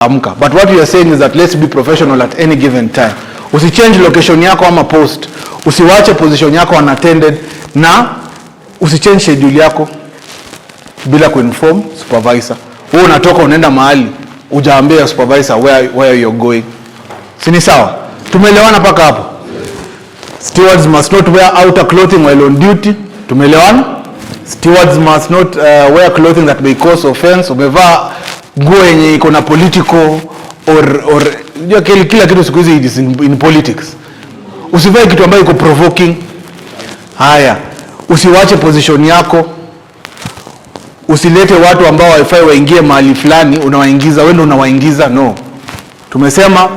amka. But what we are saying is that let's be professional at any given time. Usichange location yako ama post. Usiwache position yako unattended, na usichange schedule yako bila kuinform supervisor. Wewe unatoka unaenda mahali hujaambia supervisor where you're going. Si ni sawa? Tumeelewana paka hapo? Stewards must not wear outer clothing while on duty. Tumeelewana? Stewards must not wear clothing that may cause offense. Umevaa nguo yenye iko na political or kila kitu siku hizi is in politics. Usivae kitu ambayo iko provoking. Haya, usiwache position yako. Usilete watu ambao haifai waingie mahali fulani unawaingiza, wewe ndio unawaingiza. No. Tumesema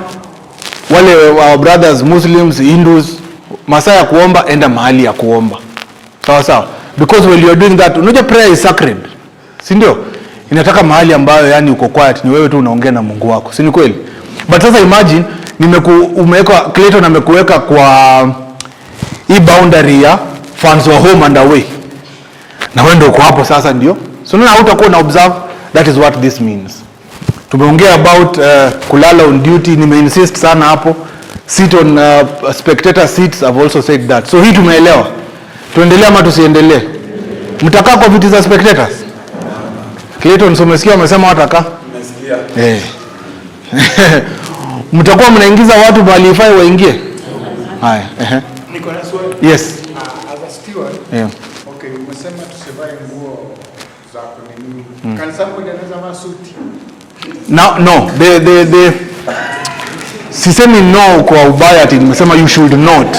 wale our brothers Muslims, Hindus, masaa ya kuomba, enda mahali ya kuomba. Sawa sawa. Because when you are doing that, unajua prayer is sacred. Si ndio? Inataka mahali ambayo yani uko quiet, ni wewe tu unaongea na Mungu wako. Si ni kweli? But sasa imagine umeweka Clayton amekuweka kwa hii boundary ya fans wa home and away. Na wewe ndio uko hapo sasa ndio. So nuna hautakuwa na observe. That is what this means. Tumeongea about kulala on duty, nime-insist sana hapo. Sit on spectator seats, I've also said that. So hii tumeelewa. Tuendelee ama tusiendelee? Mtakaa kwa viti za spectators? Clayton, so umesikia wamesema watakaa? Nimesikia. Mtakuwa mnaingiza watu bali ifai waingie? Haya, Niko na swali. Yes. As a steward. Yeah. Okay, umesema tusivae nguo za kunini. Can somebody anaweza vaa suti? No, sisemi no kwa ubaya ati nimesema you should not.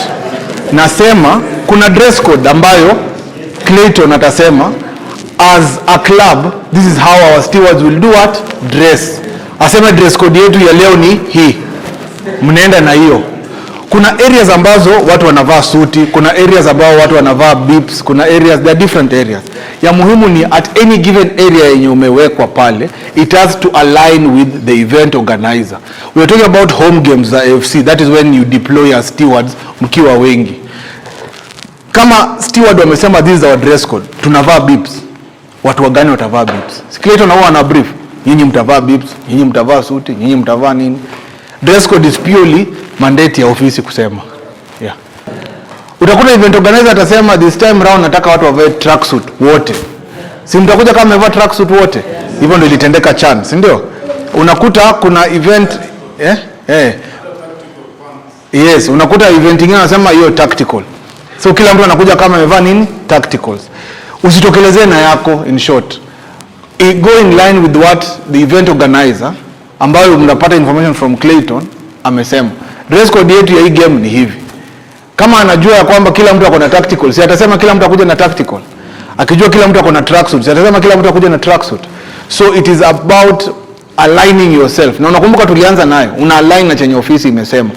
Nasema kuna dress code ambayo Clayton atasema as a club, this is how our stewards will do what? Dress. Asema dress code yetu ya leo ni hii. Mnaenda na hiyo. Kuna areas ambazo watu wanavaa suti, kuna areas ambao watu wanavaa bips, kuna areas, there are different areas. Ya muhimu ni at any given area yenye umewekwa pale, it has to align with the event organizer. We are talking about home games za AFC, that is when you deploy as stewards mkiwa wengi. Kama steward wamesema this is our dress code, tunavaa bips. Watu wagani watavaa bips? Clayton na wao wana brief. Nyinyi mtavaa bips, nyinyi mtavaa suti, nyinyi mtavaa nini? Dress code is purely mandate ya ofisi kusema. Yeah. Utakuta event organizer atasema this time round nataka watu wavae tracksuit wote. Si mtakuja kama wamevaa tracksuit wote? Hivyo ndio ilitendeka chance, ndio? Unakuta kuna event Yes, unakuta event nyingine anasema hiyo tactical. So kila mtu anakuja kama amevaa nini? Tacticals. Usitokelezee na yako, in short. Go in line with what the event organizer ambayo mnapata information from Clayton amesema. Dress code yetu ya hii game ni hivi. Kama anajua ya kwamba kila mtu ako na tactical, si atasema kila mtu akuja na tactical. Akijua kila mtu ako na tracksuit, si atasema kila mtu akuja na tracksuit. So it is about aligning yourself. Na unakumbuka tulianza nayo, una align na chenye ofisi imesema.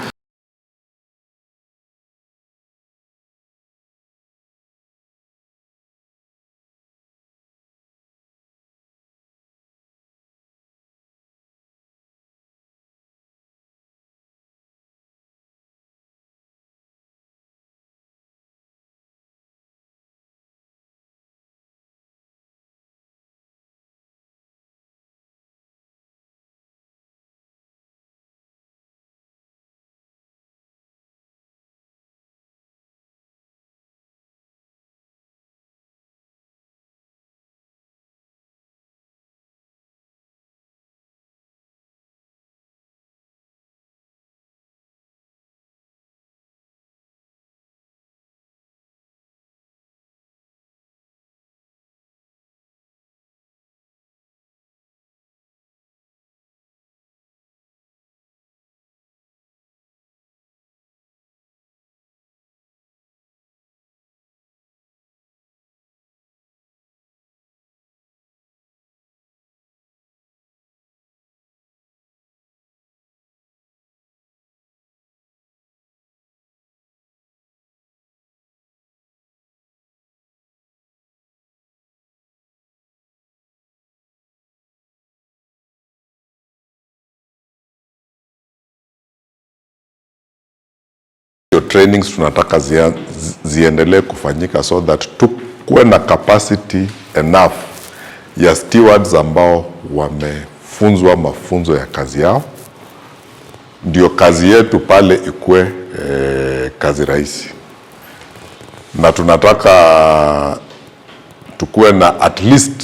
Trainings tunataka ziendelee kufanyika so that tukuwe na capacity enough ya stewards ambao kufunzwa mafunzo ya kazi yao, ndio kazi yetu pale ikue kazi rahisi. Na tunataka tukue na at least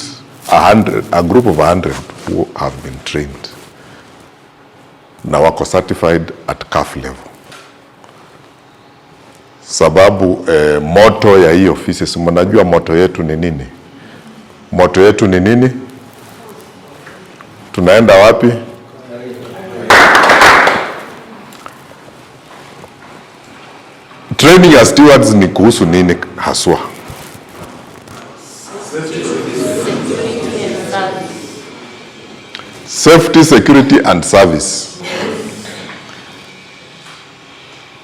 a group of 100 who have been trained na wako certified at CAF level. Sababu moto ya hii ofisi, si mnajua moto yetu ni nini? Moto yetu ni nini? Tunaenda wapi? Training ya stewards ni kuhusu nini haswa? Safety, security and service.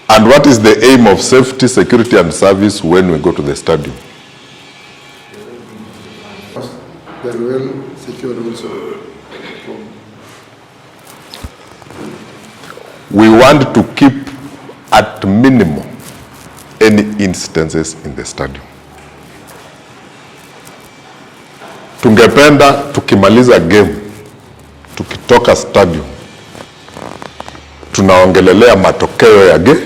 And what is the aim of safety, security and service when we go to the stadium? Very well secured also. We want to keep at minimum any instances in the stadium. Tungependa tukimaliza game, tukitoka stadium, tunaongelelea matokeo ya game.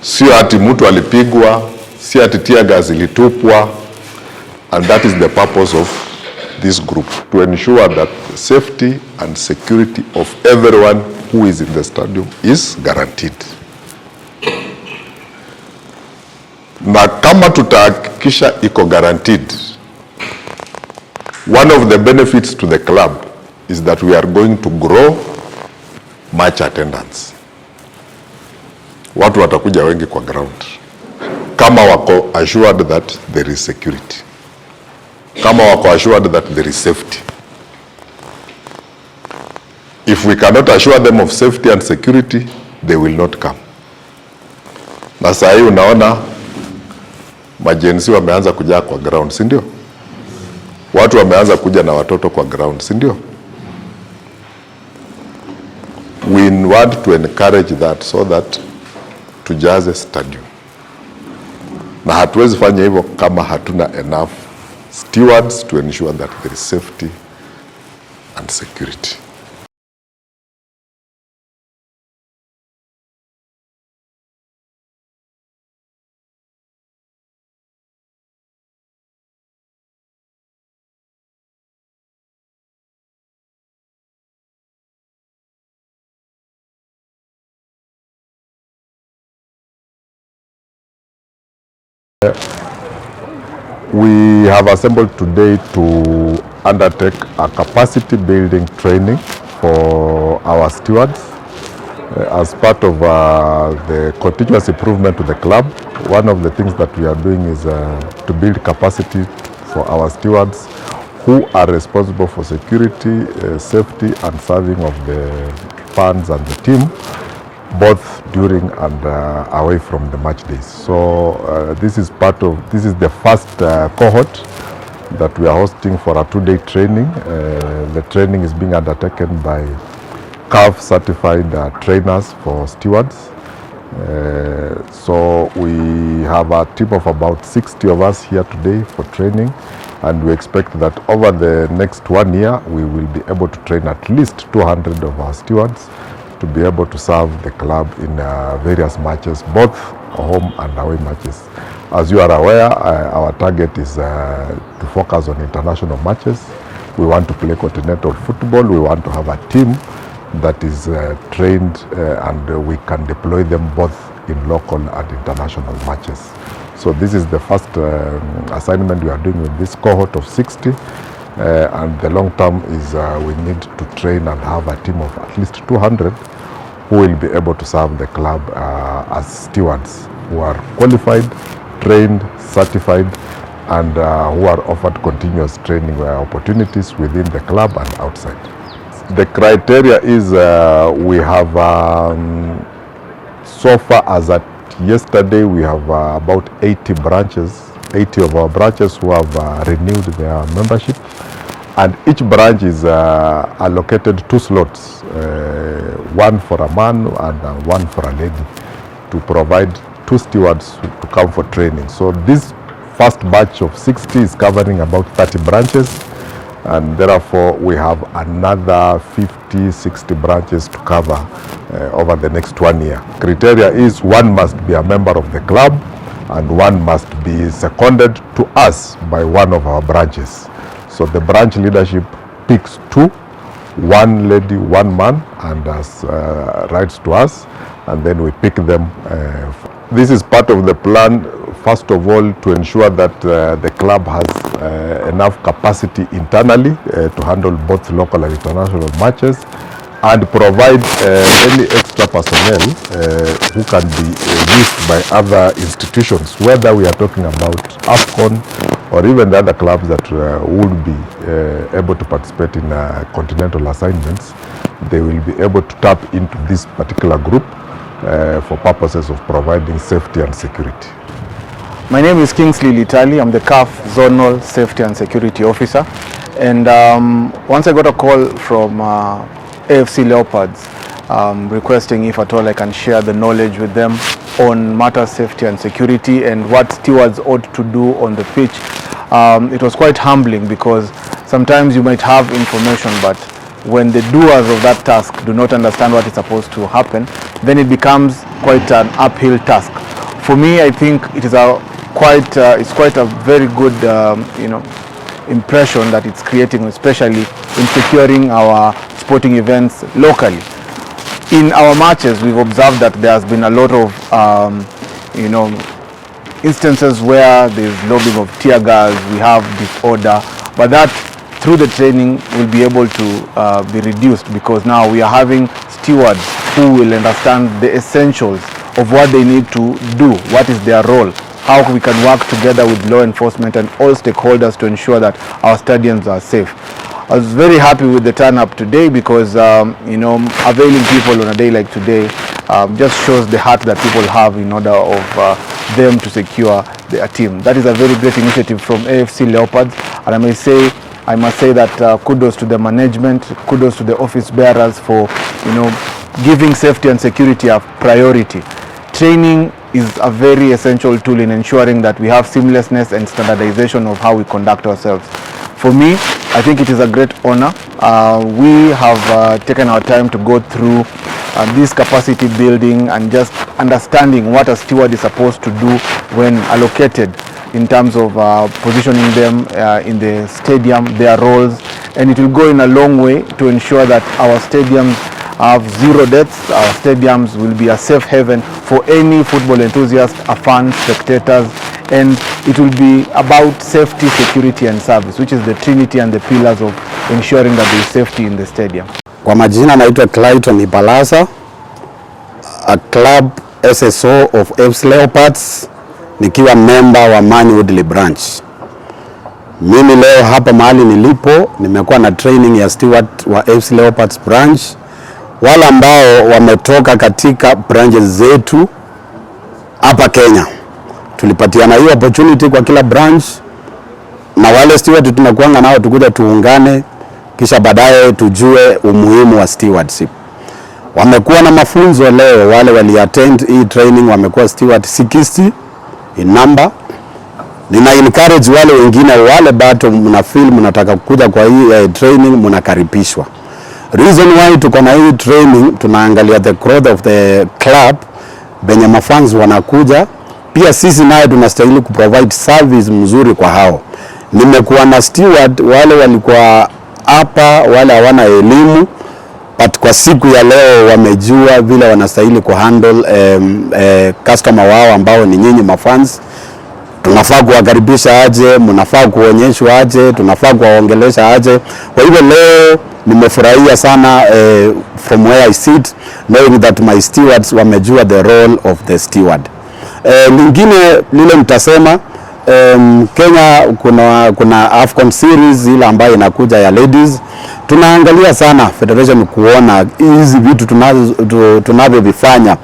Sio ati mtu alipigwa, si ati tear gas ilitupwa. And that is the purpose of this group, to ensure that the safety and security of everyone who is in the stadium is guaranteed. Na kama tutahakikisha iko guaranteed, one of the benefits to the club is that we are going to grow match attendance. Watu watakuja wengi kwa ground kama wako assured that there is security, kama wako assured that there is safety. If we cannot assure them of safety and security, they will not come. Na saa hii unaona majenzi wameanza kuja kwa ground, si ndio? Watu wameanza kuja na watoto kwa ground, si ndio? We want to encourage that so that tujaze stadium. Na hatuwezi fanya hivyo kama hatuna enough stewards to ensure that there is safety and security. We have assembled today to undertake a capacity building training for our stewards as part of the continuous improvement to the club. One of the things that we are doing is to build capacity for our stewards who are responsible for security, safety and serving of the fans and the team, both during and away from the match days. So this is the first cohort that we are hosting for a 2-day training. The training is being undertaken by CAF certified trainers for stewards. So we have a team of about 60 of us here today for training, and we expect that over the next 1 year we will be able to train at least 200 of our stewards to be able to serve the club in various matches, both home and away matches. As you are aware, our target is to focus on international matches. We want to play continental football. We want to have a team that is trained and we can deploy them both in local and international matches. So this is the first assignment we are doing with this cohort of 60. And the long term is we need to train and have a team of at least 200 who will be able to serve the club as stewards, who are qualified, trained, certified, and who are offered continuous training opportunities within the club and outside. The criteria is we have so far as at yesterday we have about 80 branches, 80 of our branches who have renewed their membership, and each branch is allocated 2 slots, one for a man and one for a lady, to provide 2 stewards to come for training. So this first batch of 60 is covering about 30 branches, and therefore we have another 50-60 branches to cover over the next 1 year. Criteria is one must be a member of the club and one must be seconded to us by one of our branches. So the branch leadership picks 2, 1 lady, 1 man, and writes to us, and then we pick them. This is part of the plan, first of all, to ensure that the club has enough capacity internally to handle both local and international matches, and provide any extra personnel who can be used by other institutions, whether we are talking about AFCON or even the other clubs that would be able to participate in continental assignments. They will be able to tap into this particular group for purposes of providing safety and security. My name is Kingsley Litali. I'm the CAF Zonal Safety and Security Officer. And once I got a call from AFC Leopards requesting if at all I can share the knowledge with them on matters safety and security and what stewards ought to do on the pitch. It was quite humbling, because sometimes you might have information, but when the doers of that task do not understand what is supposed to happen, then it becomes quite an uphill task. For me, I think it is quite a very good impression that it's creating, especially in securing our sporting events locally. In our matches, we've observed that there has been a lot of instances where there's lobbing of tear gas, we have disorder, but that through the training will be able to be reduced, because now we are having stewards who will understand the essentials of what they need to do, what is their role, how we can work together with law enforcement and all stakeholders to ensure that our stadiums are safe. I was very happy with the turn up today, because availing people on a day like today just shows the heart that people have in order of them to secure their team. That is a very great initiative from AFC Leopards, and I must say that kudos to the management, kudos to the office bearers for giving safety and security a priority. Training is a very essential tool in ensuring that we have seamlessness and standardization of how we conduct ourselves. For me, I think it is a great honor. We have taken our time to go through this capacity building and just understanding what a steward is supposed to do when allocated, in terms of positioning them in the stadium, their roles, and it will go in a long way to ensure that our stadiums have 0 deaths. Our stadiums will be a safe haven for any football enthusiast, fans, spectators, and it will be about safety, security and service, which is the trinity and the pillars of ensuring that there is safety in the stadium. Kwa majina naitwa Clayton Ipalasa, a club SSO of AFC Leopards, nikiwa member wa Woodley branch. Mimi leo hapa mahali nilipo nimekuwa na training ya steward wa AFC Leopards branch. Wale ambao wametoka katika branches zetu hapa Kenya, tulipatiana hiyo opportunity kwa kila branch, na wale steward tunakuanga nao tukuja tuungane, kisha baadaye tujue umuhimu wa stewardship. Wamekuwa na mafunzo leo, wale wali attend hii training wamekuwa steward 60 in number. Nina encourage wale wengine, wale bado mna feel mnataka kuja kwa hii training, mnakaribishwa. Reason why tuko na hii training, tunaangalia the growth of the club, benye mafans wanakuja, pia sisi naye tunastahili kuprovide service mzuri kwa hao. Nimekuwa na steward wale walikuwa hapa, wale hawana elimu, but kwa siku ya leo wamejua vile wanastahili kuhandle customer wao ambao ni nyinyi mafans. Tunafaa kuwakaribisha aje, mnafaa kuonyeshwa aje, tunafaa kuwaongelesha aje. Kwa hivyo leo nimefurahia sana from where I sit, knowing that my stewards wamejua the role of the steward. Lingine lile mtasema, Kenya kuna AFCON series ile ambayo inakuja ya ladies. Tunaangalia sana federation kuona hizi vitu tunavyovifanya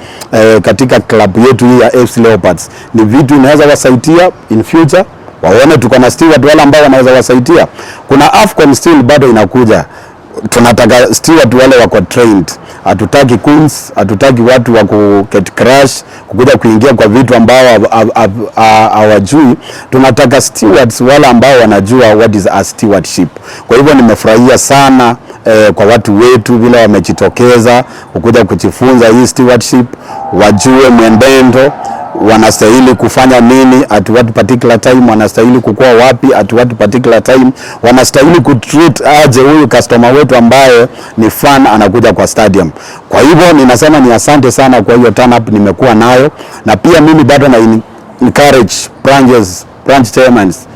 katika club yetu hii ya AFC Leopards ni vitu inaweza wasaidia in future. Waone tuko na steward wale ambao wanaweza wasaidia. Kuna AFCON still bado inakuja, tunataka steward wale wako trained, Hatutaki kunts, hatutaki watu wa get crash, kukuja kuingia kwa vitu ambao hawajui. Tunataka stewards wale ambao wanajua what is a stewardship. Kwa hivyo nimefurahia sana kwa watu wetu vile wamejitokeza kukuja kujifunza hii stewardship, wajue mwenendo, wanastahili kufanya nini at what particular time, wanastahili kukua wapi at what particular time, wanastahili kutreat aje huyu customer wetu ambaye ni fan anakuja kwa stadium. Kwa hivyo ninasema ni asante sana kwa hiyo turn up nimekuwa nayo, na pia mimi bado na encourage branch chairmans,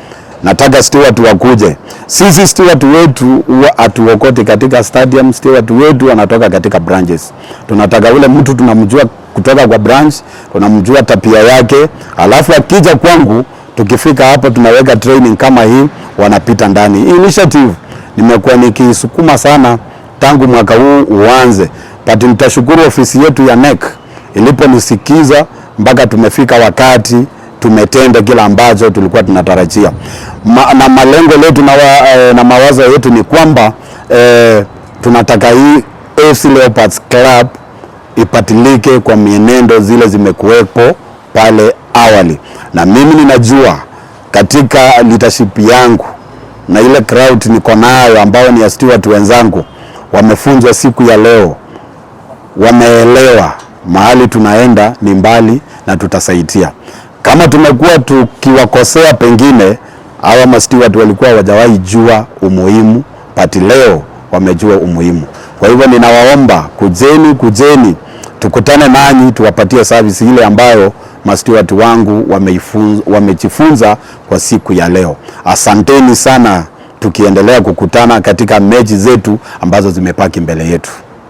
nataka steward wakuje. Sisi steward wetu huwa atuokote katika stadium, steward wetu wanatoka katika branches. Tunataka ule mtu tunamjua kutoka kwa branch, tunamjua tabia yake, alafu akija kwangu tukifika hapo tunaweka training kama hii, wanapita ndani. Hii initiative nimekuwa nikisukuma sana tangu mwaka huu uanze, but nitashukuru ofisi yetu ya NEC iliponisikiza mpaka tumefika wakati tumetenda kila ambacho tulikuwa tunatarajia. Na malengo letu na mawazo yetu ni kwamba tunataka hii AFC Leopards Club ipatilike kwa mienendo zile zimekuwepo pale awali. Na mimi ninajua katika leadership yangu na ile crowd niko nayo ambao ni steward wenzangu, wamefunzwa siku ya leo, wameelewa mahali tunaenda ni mbali na tutasaidia. Kama tumekuwa tukiwakosea pengine hawa steward walikuwa hawajawahi jua umuhimu, pati leo wamejua umuhimu. Kwa hivyo ninawaomba kujeni tukutane nanyi tuwapatie service ile ambayo steward wangu wamejifunza kwa siku ya leo. Asanteni sana, tukiendelea kukutana katika mechi zetu ambazo zimepaki mbele yetu.